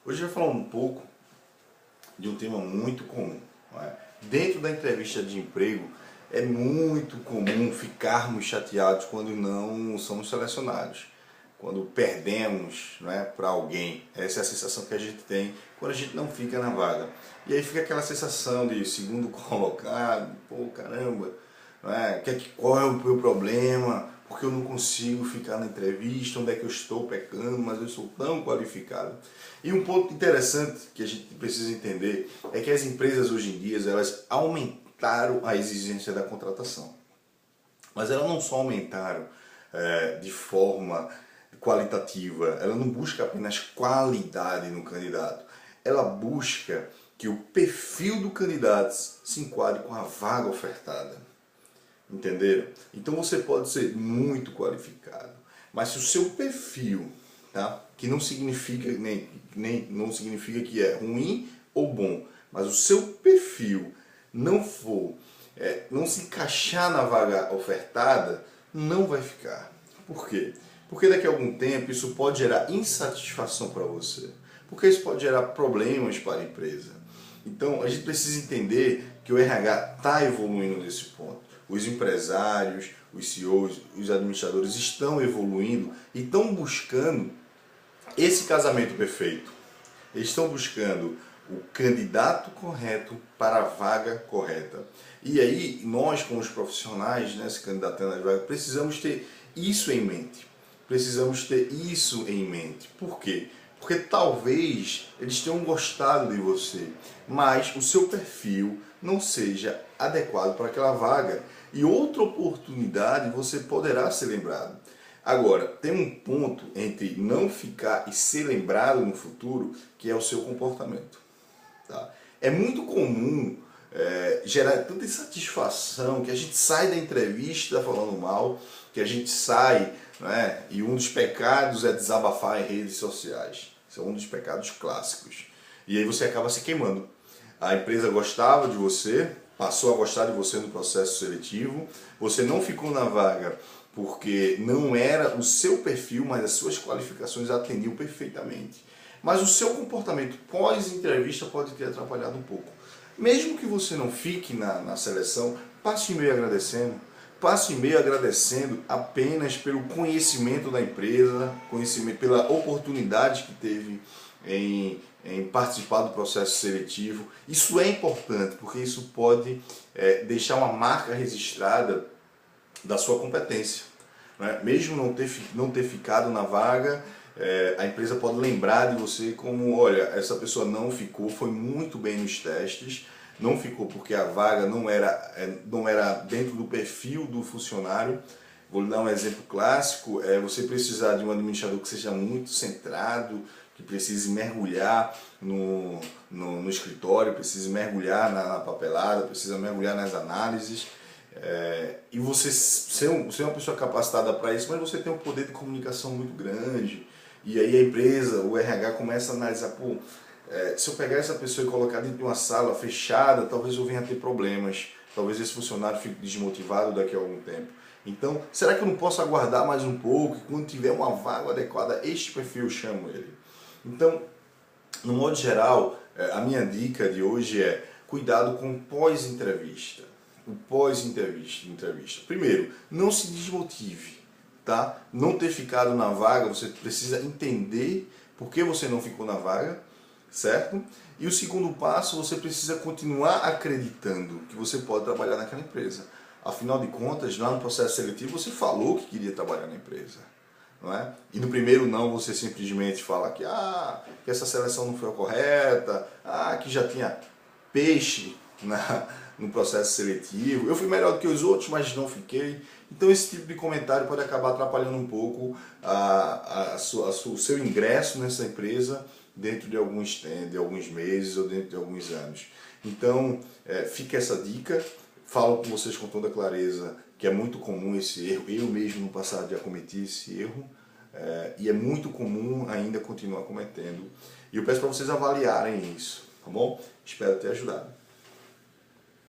Hoje eu vou falar um pouco de um tema muito comum. Não é? Dentro da entrevista de emprego, é muito comum ficarmos chateados quando não somos selecionados, quando perdemos, não é, para alguém. Essa é a sensação que a gente tem quando a gente não fica na vaga. E aí fica aquela sensação de segundo colocado, pô, caramba, não é? Qual é o meu problema? Porque eu não consigo ficar na entrevista, onde é que eu estou pecando, mas eu sou tão qualificado. E um ponto interessante que a gente precisa entender é que as empresas hoje em dia, elas aumentaram a exigência da contratação. Mas elas não só aumentaram de forma qualitativa, ela não busca apenas qualidade no candidato, ela busca que o perfil do candidato se enquadre com a vaga ofertada. Entenderam? Então você pode ser muito qualificado, mas se o seu perfil, tá, que não significa não significa que é ruim ou bom, mas o seu perfil não for, não se encaixar na vaga ofertada, não vai ficar. Por quê? Porque daqui a algum tempo isso pode gerar insatisfação para você, porque isso pode gerar problemas para a empresa. Então a gente precisa entender que o RH está evoluindo nesse ponto. Os empresários, os CEOs, os administradores estão evoluindo e estão buscando esse casamento perfeito. Eles estão buscando o candidato correto para a vaga correta. E aí, nós como os profissionais, né, se candidatando às vagas, precisamos ter isso em mente. Precisamos ter isso em mente. Por quê? Porque talvez eles tenham gostado de você, mas o seu perfil não seja adequado para aquela vaga. E outra oportunidade você poderá ser lembrado. Agora, tem um ponto entre não ficar e ser lembrado no futuro, que é o seu comportamento. Tá? É muito comum gerar tanta insatisfação que a gente sai da entrevista falando mal, que a gente sai, né, e um dos pecados é desabafar em redes sociais. Isso é um dos pecados clássicos. E aí você acaba se queimando. A empresa gostava de você, passou a gostar de você no processo seletivo, você não ficou na vaga porque não era o seu perfil, mas as suas qualificações atendiam perfeitamente. Mas o seu comportamento pós-entrevista pode ter atrapalhado um pouco. Mesmo que você não fique na seleção, passe um e-mail agradecendo. Passe um e-mail agradecendo apenas pelo conhecimento da empresa, pela oportunidade que teve em participar do processo seletivo. Isso é importante, porque isso pode deixar uma marca registrada da sua competência. Né? Mesmo não ter ficado na vaga, a empresa pode lembrar de você como, olha, essa pessoa não ficou, foi muito bem nos testes, não ficou porque a vaga não era dentro do perfil do funcionário. Vou lhe dar um exemplo clássico, você precisar de um administrador que seja muito centrado, que precise mergulhar no escritório, precise mergulhar na papelada, precisa mergulhar nas análises, e você ser uma pessoa capacitada para isso, mas você tem um poder de comunicação muito grande, e aí a empresa, o RH começa a analisar, pô, se eu pegar essa pessoa e colocar dentro de uma sala fechada, talvez eu venha a ter problemas, talvez esse funcionário fique desmotivado daqui a algum tempo. Então, será que eu não posso aguardar mais um pouco e quando tiver uma vaga adequada, este perfil eu chamo ele? Então, no modo geral, a minha dica de hoje é cuidado com o pós-entrevista. O pós-entrevista. Primeiro, não se desmotive, tá? Não ter ficado na vaga, você precisa entender por que você não ficou na vaga, certo? E o segundo passo, você precisa continuar acreditando que você pode trabalhar naquela empresa. Afinal de contas, lá no processo seletivo, você falou que queria trabalhar na empresa. Não é? E no primeiro não, você simplesmente fala que essa seleção não foi a correta, que já tinha peixe no processo seletivo, eu fui melhor do que os outros, mas não fiquei. Então esse tipo de comentário pode acabar atrapalhando um pouco o seu ingresso nessa empresa dentro de alguns meses ou dentro de alguns anos. Então fica essa dica, falo com vocês com toda clareza que é muito comum esse erro, eu mesmo no passado já cometi esse erro, e é muito comum ainda continuar cometendo. E eu peço para vocês avaliarem isso, tá bom? Espero ter ajudado.